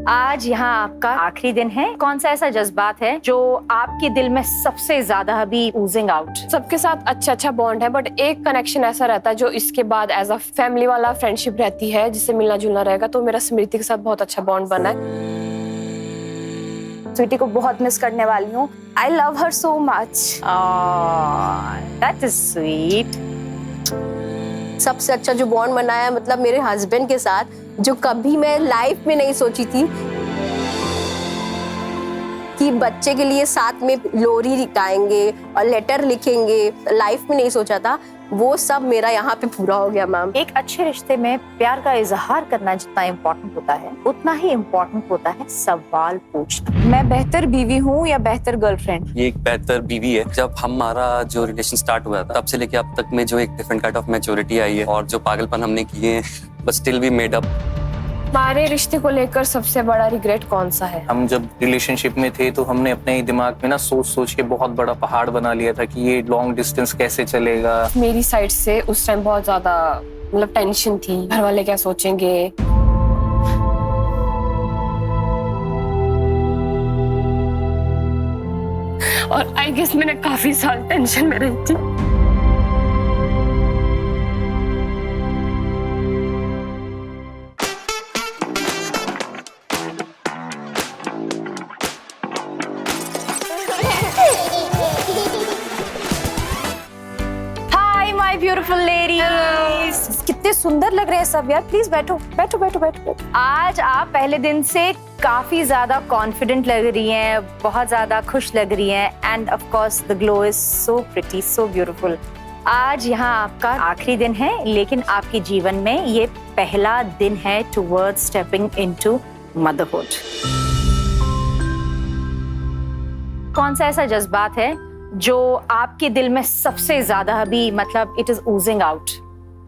आज यहाँ आपका आखिरी दिन है। कौन सा ऐसा जज्बात है जो आपके दिल में सबसे ज्यादा अभी ओजिंग आउट? सबके साथ अच्छा बॉन्ड है, बट एक कनेक्शन ऐसा रहता है जो इसके बाद एज अ फैमिली वाला फ्रेंडशिप रहती है, जिससे मिलना जुलना रहेगा। तो मेरा स्मृति के साथ बहुत अच्छा बॉन्ड बना है। स्वीटी को बहुत मिस करने वाली हूँ। I love her so much. That is sweet. सबसे अच्छा जो बॉन्ड बनाया है मतलब मेरे हस्बैंड के साथ, जो कभी मैं लाइफ में नहीं सोची थी कि बच्चे के लिए साथ में लोरी गाएंगे और लेटर लिखेंगे, लाइफ में नहीं सोचा था। वो सब मेरा यहाँ पे पूरा हो गया मैम। एक अच्छे रिश्ते में प्यार का इजहार करना जितना इम्पोर्टेंट होता है, उतना ही इम्पोर्टेंट होता है सवाल पूछना। मैं बेहतर बीवी हूँ या बेहतर गर्लफ्रेंड? ये एक बेहतर बीवी है। जब हमारा जो रिलेशन स्टार्ट हुआ था, तब से लेके अब तक में जो एक डिफरेंट काइंड ऑफ मैच्योरिटी आई है और जो पागलपन हमने किए हैं, but still we made up. हमारे रिश्ते को लेकर सबसे बड़ा रिग्रेट कौन सा है? हम जब रिलेशनशिप में थे तो हमने अपने ही दिमाग में ना सोच के बहुत बड़ा पहाड़ बना लिया था कि ये लॉन्ग डिस्टेंस कैसे चलेगा। मेरी साइड से उस टाइम बहुत ज्यादा मतलब टेंशन थी, घर वाले क्या सोचेंगे। और आई गेस मैंने काफी साल टेंशन में रही थी। ब्यूटीफुल लेडीज, कितने सुंदर लग रहे हैं सब यार। प्लीज बैठो बैठो बैठो बैठो। आज आप पहले दिन से काफी ज्यादा कॉन्फिडेंट लग रही हैं, बहुत ज्यादा खुश लग रही हैं, end of course the glow is so pretty, so beautiful. आज यहाँ आपका आखिरी दिन है, लेकिन आपके जीवन में ये पहला दिन है टुवर्ड्स स्टेपिंग इनटू मदरहुड। कौन सा ऐसा जज्बात है जो आपके दिल में सबसे ज्यादा अभी मतलब इट इज ओजिंग आउट?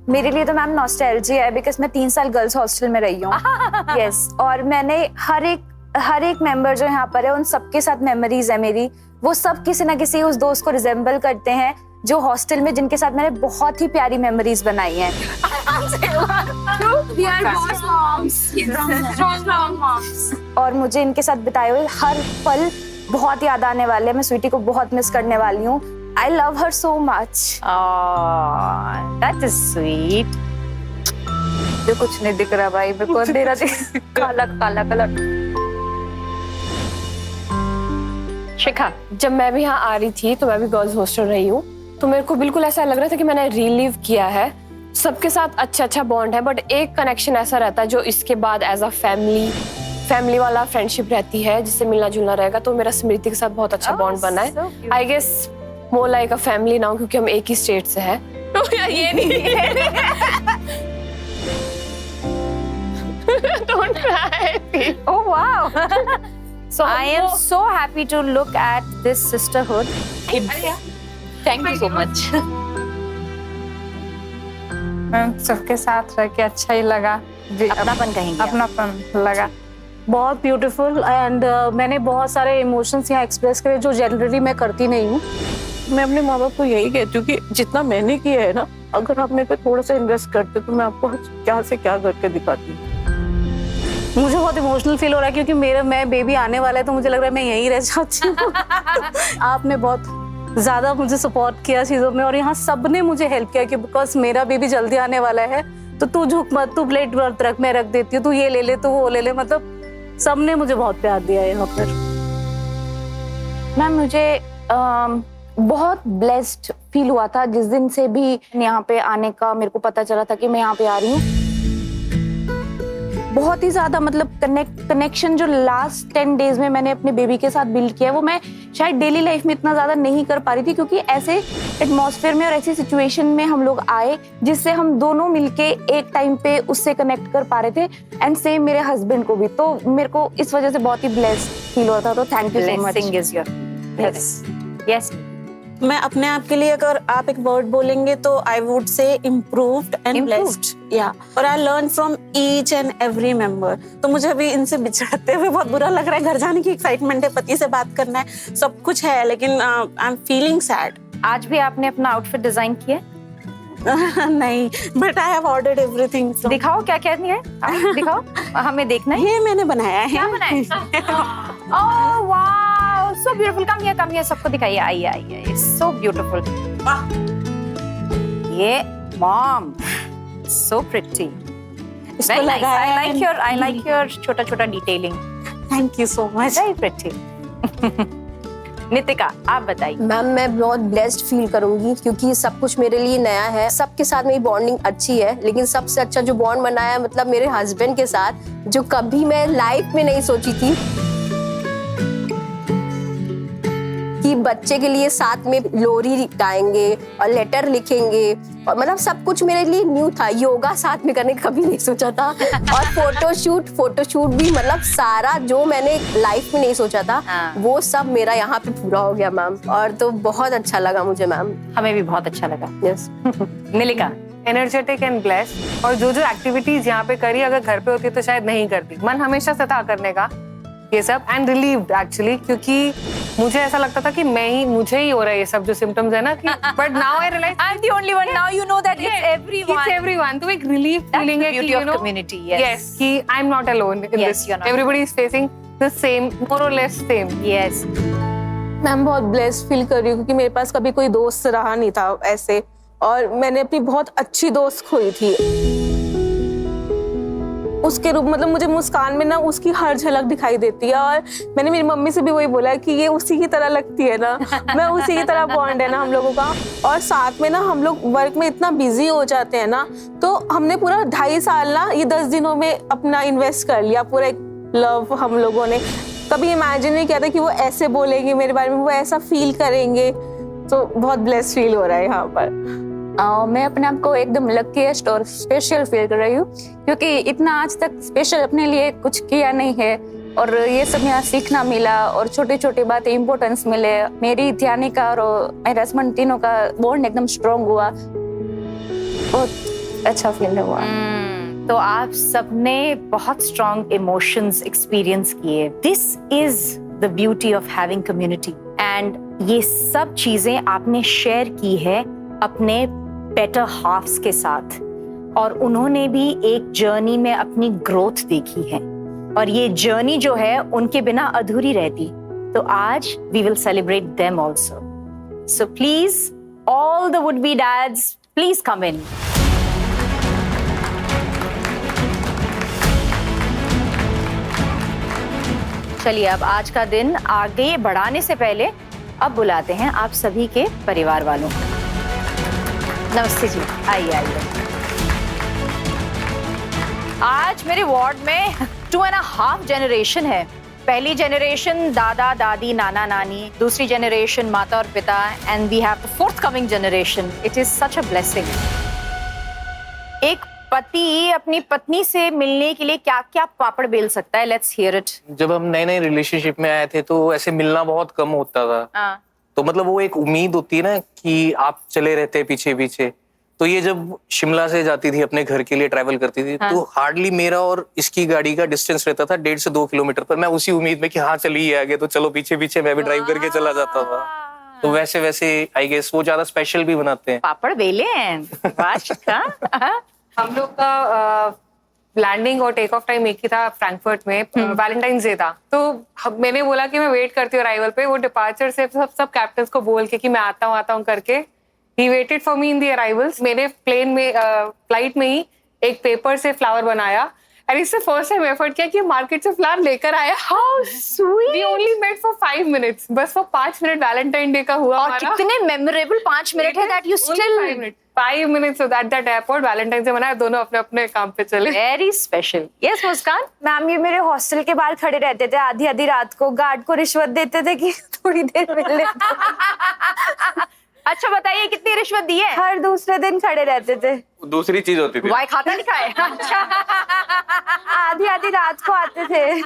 मेरे लिए तो मैम नॉस्टैल्जिया है, बिकॉज मैं 3 साल गर्ल्स हॉस्टल में रही हूँ। यस, और मैंने हर एक मेंबर जो यहाँ पर है उन सबके साथ मेमोरीज है मेरी। वो सब किसी ना किसी उस दोस्त को रिजेंबल करते हैं जो हॉस्टल में, जिनके साथ मैंने बहुत ही प्यारी मेमोरीज बनाई हैं। और मुझे इनके साथ बिताए हुए हर पल बहुत याद आने वाले हैं। मैं स्वीटी को बहुत मिस करने वाली हूँ। I love her so much. That is sweet. जो कुछ नहीं दिख रहा भाई, मेरे को अंधेरा काला काला कलर। शिखा, जब मैं भी यहाँ आ रही थी तो मैं भी गर्ल्स हॉस्टल रही हूँ, तो मेरे को बिल्कुल ऐसा लग रहा था कि मैंने रिलीव किया है। सबके साथ अच्छा बॉन्ड है, बट एक कनेक्शन ऐसा रहता है जो इसके बाद एज अ फैमिली वाला फ्रेंडशिप रहती है, जिससे मिलना जुलना रहेगा। तो मेरा स्मृति के साथ बहुत अच्छा बॉन्ड बना है। I guess more like a family now, क्योंकि हम एक ही स्टेट से हैं। तो ये नहीं Don't cry. oh wow. So I am so happy to look at this sisterhood. Thank you so much. सबके साथ रह के अच्छा ही लगा। अपनापन कहेंगे? अपनापन लगा, बहुत ब्यूटीफुल। एंड मैंने बहुत सारे इमोशंस यहाँ एक्सप्रेस करे जो जनरली मैं करती नहीं हूँ। मैं अपने माँ बाप को यही कहती हूँ कि जितना मैंने किया है ना, अगर आप मेरे पे थोड़ा सा इन्वेस्ट करते तो मैं आपको क्या से क्या करके दिखाती हूँ। मुझे बहुत इमोशनल फील हो रहा है क्योंकि मैं बेबी आने वाला है, तो मुझे लग रहा है मैं यहीं रह जाती हूँ। आपने बहुत ज्यादा मुझे सपोर्ट किया चीजों में, और यहाँ सबने मुझे हेल्प किया कि बिकॉज मेरा बेबी जल्दी आने वाला है, तो तू झुक मत, तू प्लेट वर्थ रख, मैं रख देती हूँ, तू ये ले ले, तू वो ले ले। मतलब सबने मुझे बहुत प्यार दिया है यहाँ पर। मैम मुझे बहुत ब्लेस्ड फील हुआ था जिस दिन से भी यहाँ पे आने का मेरे को पता चला था कि मैं यहाँ पे आ रही हूँ। बहुत ही ज्यादा मतलब कनेक्शन जो लास्ट 10 डेज में मैंने अपने बेबी के साथ बिल्ड किया है, वो मैं शायद डेली लाइफ में इतना ज्यादा नहीं कर पा रही थी, क्योंकि ऐसे एटमॉस्फेयर में और ऐसी सिचुएशन में हम लोग आए जिससे हम दोनों मिलके एक टाइम पे उससे कनेक्ट कर पा रहे थे, एंड सेम मेरे हस्बैंड को भी। तो मेरे को इस वजह से बहुत ही ब्लेस्ड फील होता था। तो thank you so much. Blessing is your yes. मैं अपने आप के लिए अगर आप एक वर्ड बोलेंगे तो I would say improved and blessed. या और I learn from each and every member. तो मुझे अभी इनसे बिछड़ते हुए बहुत बुरा लग रहा है। घर जाने की एक्साइटमेंट है, पति से बात करना है, सब कुछ है, लेकिन आई एम फीलिंग सैड। आज भी आपने अपना आउटफिट डिजाइन किया? नहीं, but I have ordered everything. दिखाओ क्या क्या है, दिखाओ, हमें देखना है। ये मैंने बनाया है। क्या बनाए? Oh wow, so beautiful. Come here, सबको दिखाइए। आइए, सो ब्यूटीफुल। ये मॉम, सो प्रिटी। इसको Very nice. लगाया I like your छोटा detailing. Thank you so much. Very pretty. Nitika, आप बताइए। मैम, मैं बहुत ब्लेस्ड फील करूंगी क्योंकि सब कुछ मेरे लिए नया है। सबके साथ मेरी बॉन्डिंग अच्छी है, लेकिन सबसे अच्छा जो बॉन्ड बनाया है मतलब मेरे हस्बैंड के साथ, जो कभी मैं लाइफ में नहीं सोची थी कि बच्चे के लिए साथ में लोरी गाएंगे और लेटर लिखेंगे, और मतलब सब कुछ मेरे लिए न्यू था। योगा साथ में करने का कभी नहीं सोचा था, और फोटोशूट भी, मतलब सारा जो मैंने लाइफ में नहीं सोचा था वो सब मेरा यहाँ पे पूरा हो गया मैम। और तो बहुत अच्छा लगा मुझे मैम। हमें भी बहुत अच्छा लगा। यस। निलिका। एनर्जेटिक एंड ब्लेस्ड, और जो एक्टिविटीज यहाँ पे करी अगर घर पे होती तो शायद नहीं करती। मन हमेशा से था करने का ये सब, एंड रिलीव्ड एक्चुअली, क्योंकि मुझे ऐसा लगता था कि मुझे ही हो रहा है ये सब जो सिम्टम्स है ना, कि but now I realize I am the only one. Now you know that it's everyone. तो एक रिलीफ फीलिंग है कि यू नो कम्युनिटी। यस, कि I am not alone in this, everybody is facing the same, more और less same. Yes मैं बहुत blessed feel कर रही हूँ क्योंकि मेरे पास कभी कोई दोस्त रहा नहीं था ऐसे, और मैंने अपनी बहुत अच्छी दोस्त खोई थी। उसके रूप मतलब मुझे मुस्कान में ना उसकी हर झलक दिखाई देती है, और मैंने मेरी मम्मी से भी वही बोला कि ये उसी की तरह लगती है ना, मैं उसी की तरह बॉन्ड है ना हम लोगों का। और साथ में ना हम लोग वर्क में इतना बिजी हो जाते हैं ना, तो हमने पूरा 2.5 साल ना ये 10 दिनों में अपना इन्वेस्ट कर लिया। पूरा एक लव हम लोगों ने कभी इमेजिन नहीं किया था कि वो ऐसे बोलेंगे मेरे बारे में, वो ऐसा फील करेंगे। तो बहुत ब्लेस्ड फील हो रहा है यहाँ पर। मैं अपने आप को एकदम लकीएस्ट और स्पेशल फील कर रही हूँ क्योंकि इतना आज तक स्पेशल अपने लिए कुछ किया नहीं है, और ये सब यहाँ सीखना मिला और छोटी छोटी बातें इम्पोर्टेंस मिले। मेरी ध्यानिका और मेरे हस्बैंड तीनों का बॉन्ड एकदम स्ट्रॉन्ग हुआ, बहुत अच्छा फील हुआ। तो आप सबने बहुत स्ट्रॉन्ग इमोशंस एक्सपीरियंस किए। This is the beauty of having community, and ये सब चीजें आपने शेयर की है अपने बेटर हाफ्स के साथ, और उन्होंने भी एक जर्नी में अपनी ग्रोथ देखी है, और ये जर्नी जो है उनके बिना अधूरी रहती। तो आज we will celebrate them also. So please all the would be dads, please come in. चलिए, अब आज का दिन आगे बढ़ाने से पहले अब बुलाते हैं आप सभी के परिवार वालों को। नमस्ते जी, आइए। आज मेरे वार्ड में 2.5 जनरेशन है। पहली जनरेशन दादा दादी नाना नानी, दूसरी जनरेशन माता और पिता, and we have the fourth coming generation. It is such a blessing. एक पति अपनी पत्नी से मिलने के लिए क्या क्या पापड़ बेल सकता है? Let's hear it. जब हम नए रिलेशनशिप में आए थे तो ऐसे मिलना बहुत कम होता था। तो मतलब वो एक उम्मीद होती है ना कि आप चले रहते पीछे पीछे। तो ये जब शिमला से जाती थी अपने घर के लिए ट्रैवल करती थी, तो हार्डली मेरा और इसकी गाड़ी का डिस्टेंस रहता था 1.5 से 2 किलोमीटर पर। मैं उसी उम्मीद में कि हाँ चलिए आगे, तो चलो पीछे पीछे मैं भी ड्राइव करके चला जाता था। तो वैसे वैसे आई गेस वो ज्यादा स्पेशल भी बनाते हैं। पापड़ बेले हैं। हम लोग का लैंडिंग और टेक ऑफ टाइम एक ही था फ्रैंकफर्ट में। वैलेंटाइंस डे था, तो मैंने बोला कि मैं वेट करती हूँ अराइवल पे। वो डिपार्चर से सब कैप्टन्स को बोल के कि मैं आता हूँ करके, he waited for me in the arrivals. मैंने प्लेन में फ्लाइट में ही एक पेपर से फ्लावर बनाया, और इससे फर्स्ट टाइम एफर्ट किया कि मार्केट से फ्लावर लेकर आया। How sweet. We only met for 5 minutes, बस वो 5 मिनट वैलेंटाइन डे का हुआ। और कितने मेमोरेबल 5 मिनट है that you still 5 minutes at that airport Valentine से मनाया। दोनों अपने अपने काम पे चले। Very special. यस मुस्कान। मैम, ये मेरे हॉस्टल के बाहर खड़े रहते थे आधी आधी रात को, गार्ड को रिश्वत देते थे कि थोड़ी देर मिल ले। अच्छा बताइए, कितनी रिश्वत दी है? हर दूसरे दिन खड़े रहते थे। दूसरी चीज होती थी, वाई खाता नहीं खाए। अच्छा। आधी आधी रात को आते थे।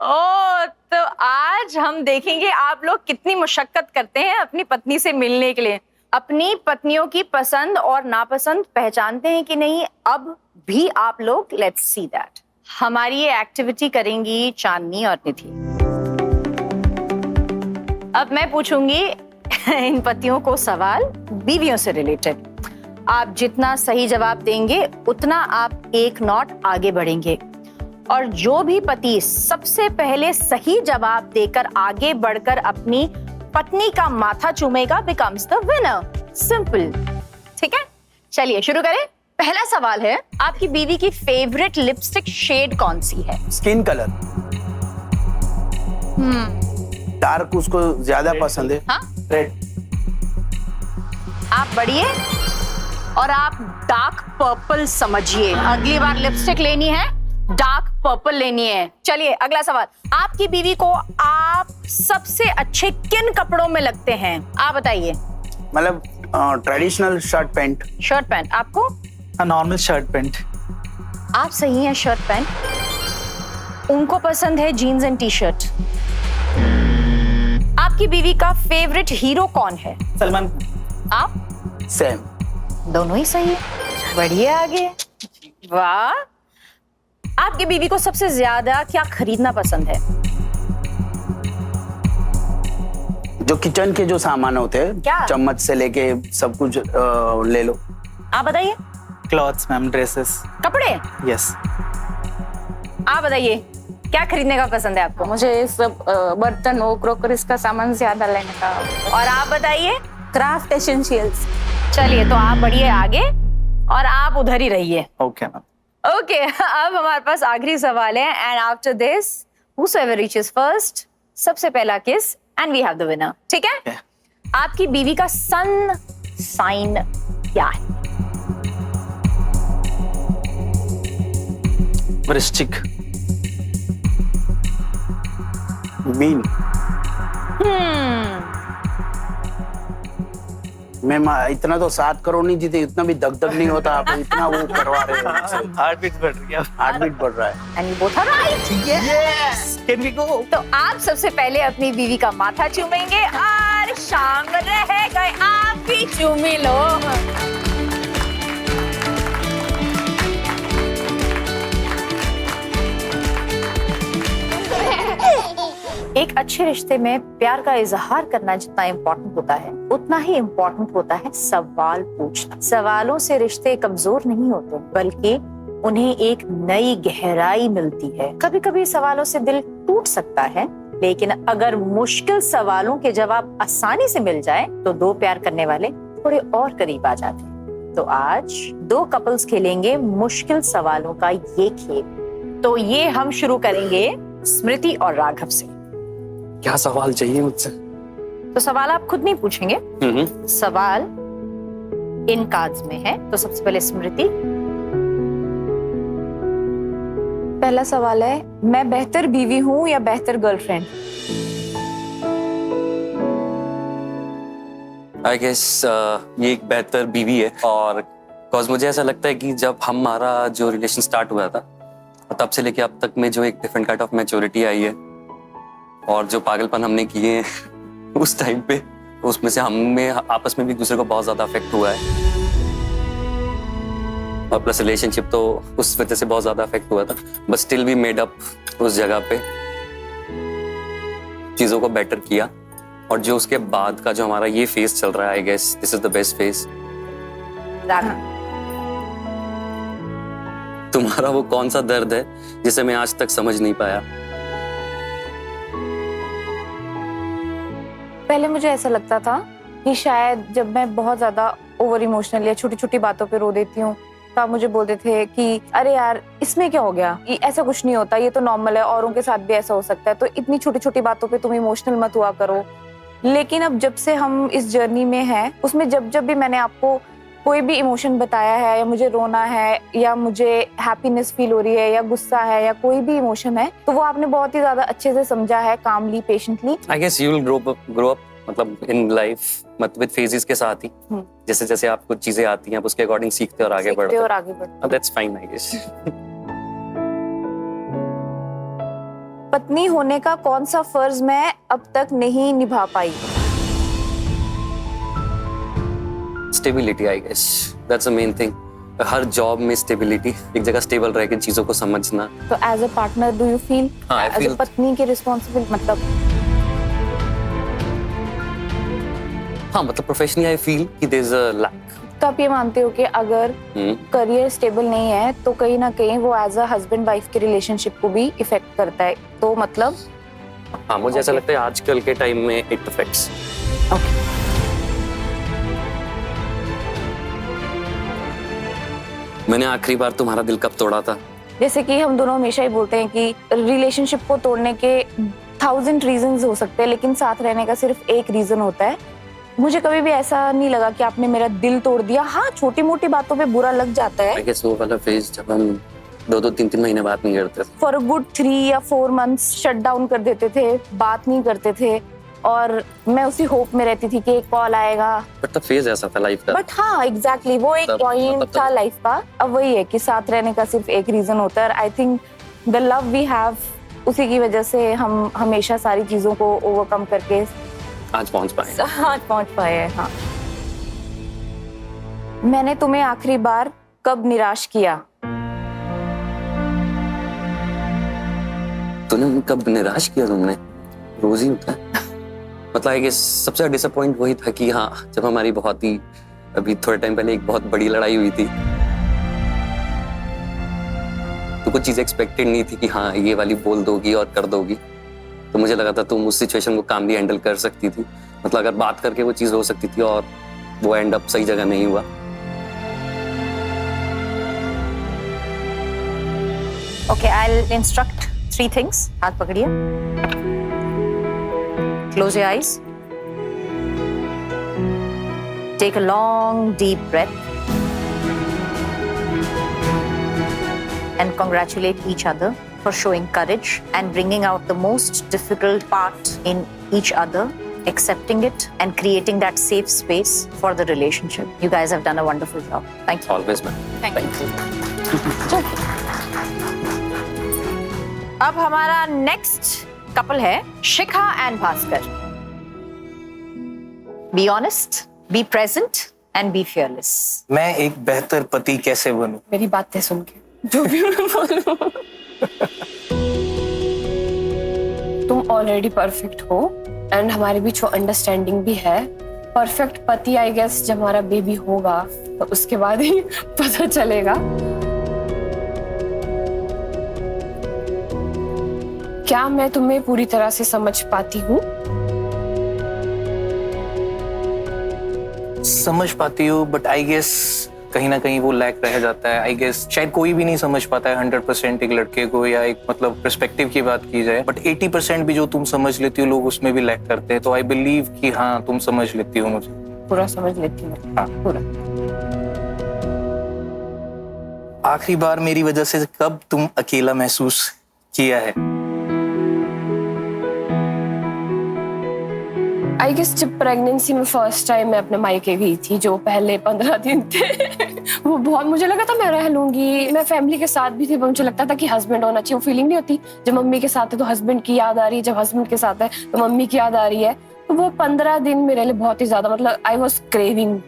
ओ, तो आज हम देखेंगे आप लोग कितनी मुशक्कत करते हैं अपनी पत्नी से मिलने के लिए। अपनी पत्नियों की पसंद और नापसंद पहचानते हैं कि नहीं अब भी आप लोग? Let's see that. हमारी ये एक्टिविटी करेंगी चांदनी और निधि। अब मैं पूछूंगी इन पतियों को सवाल बीवियों से रिलेटेड। आप जितना सही जवाब देंगे उतना आप 1 नॉट आगे बढ़ेंगे, और जो भी पति सबसे पहले सही जवाब देकर आगे बढ़कर अपनी पत्नी का माथा चूमेगा बिकम्स द विनर। सिंपल, ठीक है? चलिए शुरू करें। पहला सवाल है, आपकी बीवी की फेवरेट लिपस्टिक शेड कौन सी है? स्किन कलर डार्क उसको ज्यादा पसंद है। हाँ? रेड। आप बढ़िए और आप डार्क पर्पल समझिए। अगली बार लिपस्टिक लेनी है, डार्क पर्पल लेनी है। चलिए अगला सवाल, आपकी बीवी को आप सबसे अच्छे किन कपड़ों में लगते हैं? आप बताइए। मतलब traditional shirt pant. Shirt pant. आपको? Normal shirt pant. आप सही हैं, शर्ट पैंट। उनको पसंद है जीन्स एंड टी शर्ट। आपकी बीवी का फेवरेट हीरो कौन है? सलमान। आप? सेम। दोनों ही सही है। बढ़िया, आगे। वाह। आपकी बीवी को सबसे ज्यादा क्या खरीदना पसंद है? जो किचन के जो सामान होते क्या? हैं, चम्मच से लेके सब कुछ ले लो। आप बताइए। Clothes ma'am, dresses. कपड़े? यस। आप बताइए, क्या खरीदने का पसंद है आपको? मुझे सब बर्तन हो, क्रोकरीज का सामान ज्यादा लेने का। और आप बताइए। Craft essentials. चलिए तो आप बढ़िए आगे और आप उधर ही रहिए। Okay ma'am. ओके, अब हमारे पास आखिरी सवाल है, and after this whosoever reaches first, सबसे पहला किस, and we have the winner. ठीक है? Okay. आपकी बीवी का सन साइन क्या है? वृश्चिक। मीन। मैं इतना तो 7 करोड़ नहीं जीते, इतना भी दग दग नहीं होता। आप इतना वो करवा रहे हो। हार्ट बीट बढ़ रही है। हार्ट बीट बढ़ रहा है। And you both are right. Yes, can we go? तो आप सबसे पहले अपनी बीवी का माथा चूमेंगे और शाम रह गए, आप भी चूमी लो। एक अच्छे रिश्ते में प्यार का इजहार करना जितना इम्पोर्टेंट होता है, उतना ही इम्पोर्टेंट होता है सवाल पूछना। सवालों से रिश्ते कमजोर नहीं होते, बल्कि उन्हें एक नई गहराई मिलती है। कभी कभी सवालों से दिल टूट सकता है, लेकिन अगर मुश्किल सवालों के जवाब आसानी से मिल जाए तो दो प्यार करने वाले थोड़े और करीब आ जाते हैं। तो आज 2 कपल्स खेलेंगे मुश्किल सवालों का ये खेल। तो ये हम शुरू करेंगे स्मृति और राघव से। क्या सवाल चाहिए मुझसे? तो सवाल आप खुद नहीं पूछेंगे, सवाल इन कार्ड्स में है। तो सबसे पहले स्मृति। पहला सवाल है, मैं बेहतर बीवी हूँ या बेहतर गर्लफ्रेंड? आई गेस ये एक बेहतर बीवी है, और बिकॉज मुझे ऐसा लगता है कि जब हमारा जो रिलेशन स्टार्ट हुआ था तब से लेके अब तक में जो एक डिफरेंट काइंड ऑफ मैच्योरिटी आई है, और जो पागलपन हमने किए हैं उस टाइम पे, उसमें से हमें आपस में भी एक दूसरे को बहुत ज्यादा अफेक्ट हुआ है, और प्लस रिलेशनशिप तो उस वजह से बहुत ज्यादा अफेक्ट हुआ था, but still we made up उस जगह पे, चीजों को बेटर किया। और जो उसके बाद का जो हमारा ये फेज चल रहा है, I guess this is the best phase. तुम्हारा वो कौन सा दर्द है जिसे मैं आज तक समझ नहीं पाया? पहले मुझे ऐसा लगता था कि शायद जब मैं बहुत ज्यादा ओवर इमोशनल या छोटी छोटी बातों पे रो देती हूँ तो आप मुझे बोलते थे कि अरे यार इसमें क्या हो गया, ये ऐसा कुछ नहीं होता, ये तो नॉर्मल है, औरों के साथ भी ऐसा हो सकता है, तो इतनी छोटी छोटी बातों पे तुम इमोशनल मत हुआ करो। लेकिन अब जब से हम इस जर्नी में हैं, उसमें जब जब भी मैंने आपको कोई भी इमोशन बताया है, या मुझे रोना है, या मुझे हैप्पीनेस फील हो रही है, या गुस्सा है, या कोई भी इमोशन है, तो वो आपने बहुत ही ज्यादा अच्छे से समझा है, calmly, patiently. I guess you will grow up मतलब इन लाइफ, मतलब विद फेजेस के साथ ही, जैसे जैसे आपको चीजें आती हैं आप उसके अकॉर्डिंग सीखते और आगे बढ़ते हो। That's fine I guess. पत्नी होने का कौन सा फर्ज मैं अब तक नहीं निभा पाई? Stability, I guess that's the main thing. हर जॉब में स्टेबिलिटी, एक जगह स्टेबल रह के चीजों को समझना। तो as a partner do you feel, हाँ, एज अ पत्नी की रिस्पॉन्सिबिलिटी, मतलब हाँ, मतलब प्रोफेशनली आई फील कि देयर इज अ लैक तो आप ये मानते हो कि अगर करियर स्टेबल नहीं है तो कहीं ना कहीं वो एज अ हस्बैंड वाइफ के रिलेशनशिप को भी इफेक्ट करता है, तो मतलब हाँ मुझे ऐसा लगता है आजकल के टाइम में इट अफेक्ट्स। मैंने आखिरी बार तुम्हारा दिल कब तोड़ा था? जैसे कि हम दोनों हमेशा ही बोलते हैं कि रिलेशनशिप को तोड़ने के 1000 रीजंस हो सकते हैं, लेकिन साथ रहने का सिर्फ एक रीजन होता है। मुझे कभी भी ऐसा नहीं लगा कि आपने मेरा दिल तोड़ दिया। हाँ, छोटी मोटी बातों पे बुरा लग जाता है। I guess वो वाला फेज जब हम 2-3 महीने बात नहीं करते थे। फॉर अ गुड 3 या 4 मंथ्स शट डाउन कर देते थे, बात नहीं करते थे, और मैं उसी होप में रहती थी कि एक कॉल आएगा। बट तब फेज ऐसा था लाइफ का। बट हाँ एग्जैक्टली वो एक पॉइंट था लाइफ का। अब वही है कि साथ रहने का सिर्फ एक रीजन होता है। I think the love we have, उसी की वजह से हम हमेशा सारी चीजों को ओवरकम करके आज पहुंच पाए हैं। हाँ, मैंने तुम्हें आखिरी बार कब निराश किया? तूने कब निराश किया? तुमने रोज ही होता है। मतलब है कि सबसे डिसअपॉइंट वही था कि हाँ, जब हमारी बहुत ही अभी थोड़े टाइम पहले एक बहुत बड़ी लड़ाई हुई थी, तो कुछ चीजें एक्सपेक्टेड नहीं थी कि हाँ ये वाली बोल दोगी और कर दोगी। तो मुझे लगा था तुम उस सिचुएशन को कामली हैंडल कर सकती थी, मतलब अगर बात करके वो चीज हो सकती थी, और वो एंड अप सही जगह नहीं हुआ। Okay, I'll instruct 3 things. हाथ पकड़िए. Close your eyes. Take a long, deep breath. And congratulate each other for showing courage and bringing out the most difficult part in each other, accepting it and creating that safe space for the relationship. You guys have done a wonderful job. Thank you. Always, man. Thank you. अब हमारा next couple है Shikha and Bhaskar. Be honest, be present and be fearless. मैं एक बेहतर पति कैसे बनूं? मेरी बातें सुन के जो भी मैं बोलूं. तुम ऑलरेडी परफेक्ट हो एंड हमारे बीच वो अंडरस्टैंडिंग भी है. परफेक्ट पति आई गेस जब हमारा बेबी होगा तो उसके बाद ही पता चलेगा. क्या मैं तुम्हें पूरी तरह से समझ पाती हूँ? समझ पाती हूँ, बट आई गेस कहीं ना कहीं वो लैक रह जाता है. आई गेस शायद कोई भी नहीं समझ पाता है 100% एक लड़के को, या एक मतलब पर्सपेक्टिव की बात की जाए, बट 80% भी जो तुम समझ लेती हो लोग उसमें भी लैक करते हैं. तो आई बिलीव कि हाँ तुम समझ लेती हो मुझे. पूरा समझ लेती हूँ. हाँ पूरा. आखिरी बार मेरी वजह से कब तुम अकेला महसूस किया है? आई गेस जब प्रेगनेंसी में फर्स्ट टाइम मैं अपने मायके गई थी, जो पहले 15 दिन थे वो बहुत मुझे लगा था मैं रह लूंगी. मैं फैमिली के साथ भी थी, मुझे लगता था कि हस्बैंड होना चाहिए. वो फीलिंग नहीं होती जब मम्मी के साथ है तो हस्बैंड की याद आ रही है, जब हस्बैंड के साथ है तो मम्मी की याद आ रही है. तो वो 15 दिन मेरे लिए बहुत ही ज्यादा, मतलब I was craving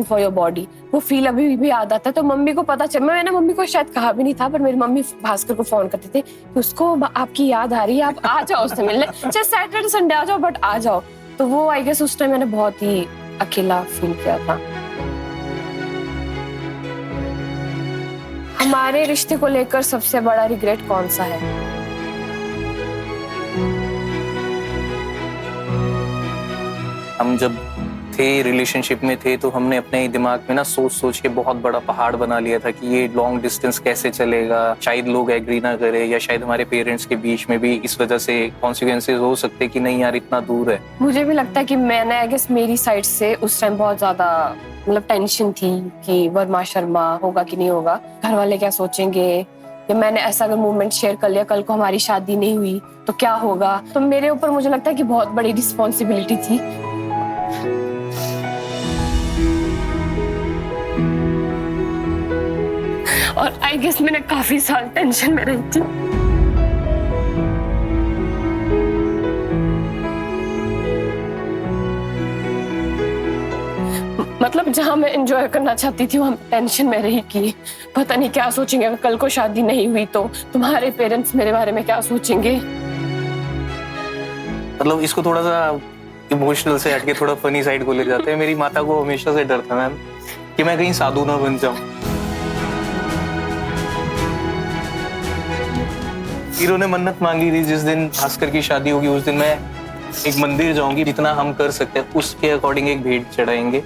for your body. वो फील अभी भी याद आता है. तो मम्मी को पता चल, मैंने मम्मी को शायद कहा भी नहीं था, पर मेरी मम्मी भास्कर को फोन करते थे कि उसको आपकी याद आ रही है, आप आ जाओ उससे मिलने, चाहे सैटरडे संडे आ जाओ बट आ जाओ. तो वो आई गेस उस टाइम मैंने बहुत ही अकेला फील किया था. हमारे रिश्ते को लेकर सबसे बड़ा रिग्रेट कौन सा है? हम जब थे रिलेशनशिप में थे तो हमने अपने दिमाग में ना सोच के बहुत बड़ा पहाड़ बना लिया था कि ये लॉन्ग डिस्टेंस कैसे चलेगा. शायद लोग एग्री ना करे, या शायद हमारे पेरेंट्स के बीच में भी इस वजह से कॉन्सिक्वेंसेस हो सकते कि नहीं यार इतना दूर है. मुझे भी लगता है कि मैंने आई गेस मेरी साइड से उस टाइम बहुत ज्यादा मतलब टेंशन थी कि वर्मा शर्मा होगा कि नहीं होगा, घर वाले क्या सोचेंगे, या मैंने ऐसा अगर मूवमेंट शेयर कर लिया कल को हमारी शादी नहीं हुई तो क्या होगा. तो मेरे ऊपर मुझे लगता है कि बहुत बड़ी रिस्पॉन्सिबिलिटी थी. और आई गेस मैंने काफी साल टेंशन में रही थी. मतलब जहां मैं एंजॉय करना चाहती थी वहां टेंशन में रही कि पता नहीं क्या सोचेंगे अगर कल को शादी नहीं हुई तो, तुम्हारे पेरेंट्स मेरे बारे में क्या सोचेंगे. मतलब इसको थोड़ा सा इमोशनल से हटके थोड़ा फनी साइड को ले जाते हैं. मेरी माता को हमेशा से डर था मैम कि मैं कहीं साधु ना बन जाऊं। हीरो ने मन्नत मांगी थी जिस दिन भास्कर की शादी होगी उस दिन मैं एक मंदिर जाऊंगी, जितना हम कर सकते हैं उसके अकॉर्डिंग एक भेंट चढ़ाएंगे,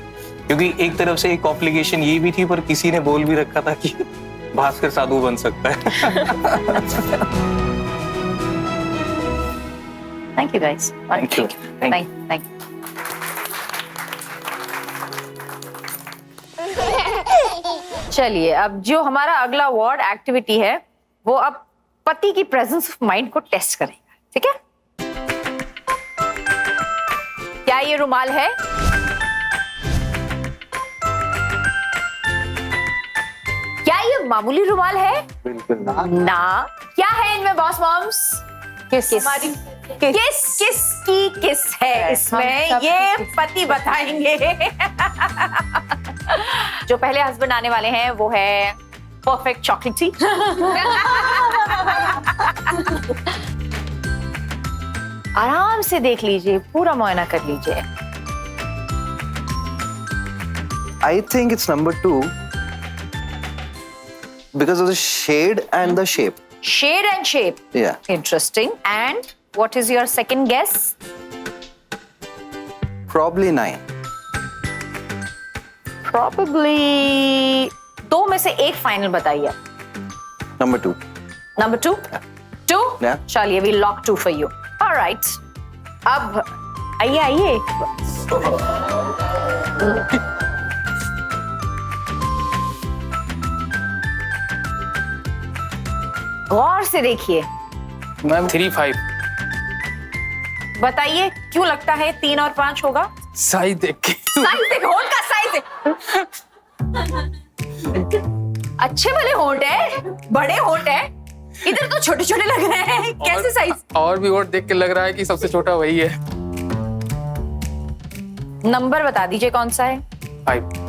क्योंकि एक तरफ से एक ऑब्लिगेशन ये भी थी पर किसी ने बोल भी रखा था कि भास्कर साधु बन सकता है। Thank you guys, Thank you. Thank you. चलिए, अब जो हमारा अगला अवार्ड एक्टिविटी है वो अब पति की प्रेजेंस ऑफ माइंड को टेस्ट करेगा, ठीक है? क्या ये रुमाल है? क्या ये मामूली रुमाल है? बिल्कुल ना। क्या है इनमें बॉस मॉम्स? किस की किस है इसमें, ये पति बताएंगे। जो पहले हस्बैंड आने वाले हैं वो है परफेक्ट चॉकलेटी। आराम से देख लीजिए, पूरा मुआयना कर लीजिए। I think it's number 2 because of the shade and the shape. Shade and shape. Yeah. Interesting. And what is your second guess? Probably 9. Probably दो में से एक फाइनल बताइए। Number 2. Number 2? 2? Yeah. चलिए, we lock 2 for you. All right. अब आइए। गौर से देखिए। मैम 3-5 बताइए क्यों लगता है 3 और 5 होगा? साइज देख के। साइज देख, होंठ का साइज देख। अच्छे वाले होंठ है, बड़े होंठ है, इधर तो छोटे छोटे लग रहे हैं। कैसे साइज? और भी होंठ देख के लग रहा है कि सबसे छोटा वही है। नंबर बता दीजिए कौन सा है? 5।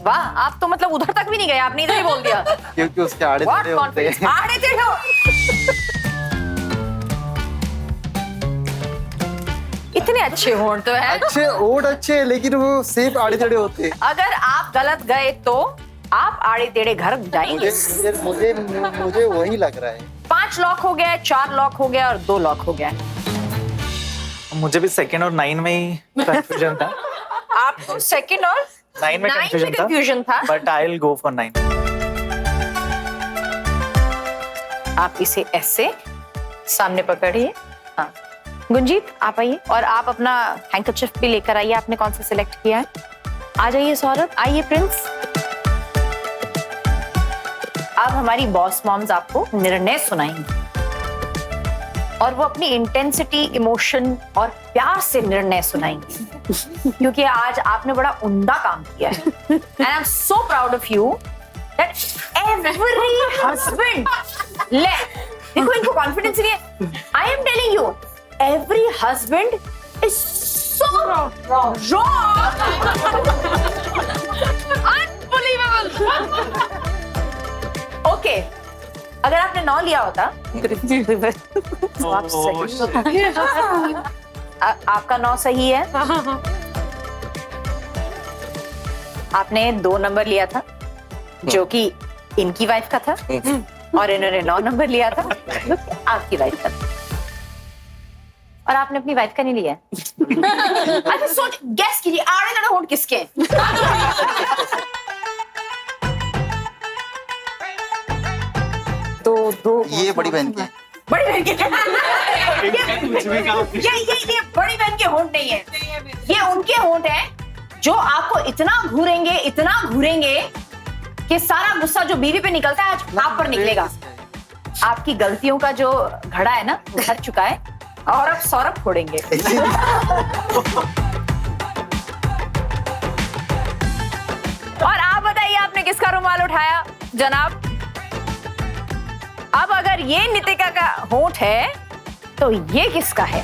वाह, आप तो मतलब उधर तक भी नहीं गए, आपने इधर ही बोल दिया। क्योंकि उसके आड़े What टेढ़े होते confidence? हैं। आड़े टेढ़े हो। इतने अच्छे होंठ तो है। अच्छे ओट अच्छे लेकिन वो सिर्फ आड़े टेढ़े होते हैं। अगर आप गलत गए तो आप आड़े टेढ़े घर जाएंगे। मुझे वही लग रहा है। 5 लॉक हो गया, 4 लॉक हो गया और 2 लॉक हो गया। मुझे भी 2 और 9 में ही कंफ्यूजन था। आपको सेकंड और 9 में कंफ्यूजन था। But I will go for 9। आप इसे ऐसे सामने पकड़िए। हाँ, गुंजीत आप आइए और आप अपना हैंकरचिफ भी लेकर आइए। आपने कौन सा सिलेक्ट किया है? आ जाइए सौरभ, आइए प्रिंस। अब हमारी बॉस मॉम्स आपको निर्णय सुनाएंगी और वो अपनी इंटेंसिटी, इमोशन और प्यार से निर्णय सुनाएंगी, क्योंकि आज आपने बड़ा उम्दा काम किया है। And I am so proud of you that every husband, ले देखो इनको कॉन्फिडेंस नहीं है। I am telling you, every husband is so wrong, unbelievable. Okay, अगर आपने 9 लिया होता तो आप सही। आपका 9 सही है। आपने 2 नंबर लिया था जो कि इनकी वाइफ का था और इन्होंने 9 नंबर लिया था आपकी वाइफ का था, और आपने अपनी वाइफ का नहीं लिया। अच्छा सोच, गैस कीजिए आड़े टेढ़े होंठ किसके हैं? दो ये बड़ी बहन की। बड़ी बहन के ये बड़ी बहन के होंठ नहीं है, ये उनके होंठ हैं जो आपको इतना घूरेंगे कि सारा गुस्सा जो बीवी पे निकलता है आज आप पर निकलेगा। आपकी गलतियों का जो घड़ा है ना वो भर चुका है और अब सौरभ फोड़ेंगे। और आप बताइए आपने किसका रुमाल उठाया जनाब? अब अगर ये नितिका का होंठ है तो ये किसका है?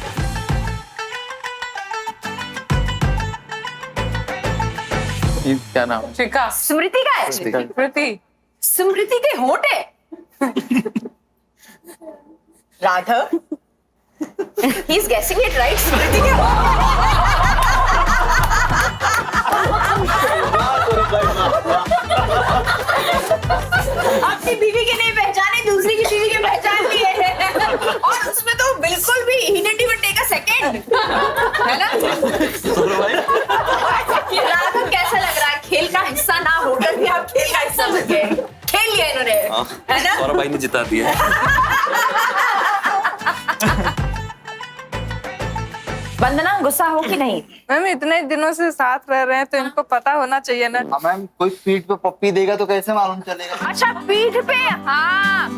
क्या नाम? स्मृति का है। स्मृति के होंठ है। Raghav he is guessing it right Smriti के अपनी बीवी की नहीं पहचाने, दूसरी की बीवी के पहचान लिए हैं और उसमें तो बिल्कुल भी he didn't even take a second, है ना? राघव कैसा लग रहा है? खेल का हिस्सा ना होकर भी आप खेल का हिस्सा बन गए, खेल लिया इन्होंने, है ना? सौरभ भाई ने जिता दिया। वंदना गुस्सा हो कि नहीं? मैम इतने दिनों से साथ रह रहे हैं तो इनको पता होना चाहिए ना। मैम कोई पीठ पे पप्पी देगा तो कैसे मालूम चलेगा? अच्छा पीठ पे, हाँ।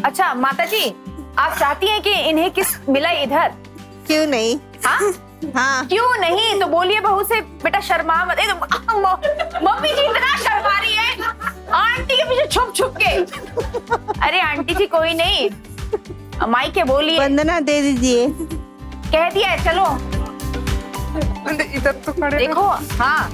अच्छा माता जी, आप चाहती हैं कि इन्हें किस मिला इधर? क्यों नहीं? हाँ हाँ क्यों नहीं? तो बोलिए बहू से, बेटा शर्मा मत। मम्मी जी इतना शर्मा रही है आंटी के पीछे छुप छुप के। अरे आंटी जी कोई नहीं, माई के बोलिए। वंदना दे दीजिए। कह दिया है, चलो इधर तो खड़े देखो। हाँ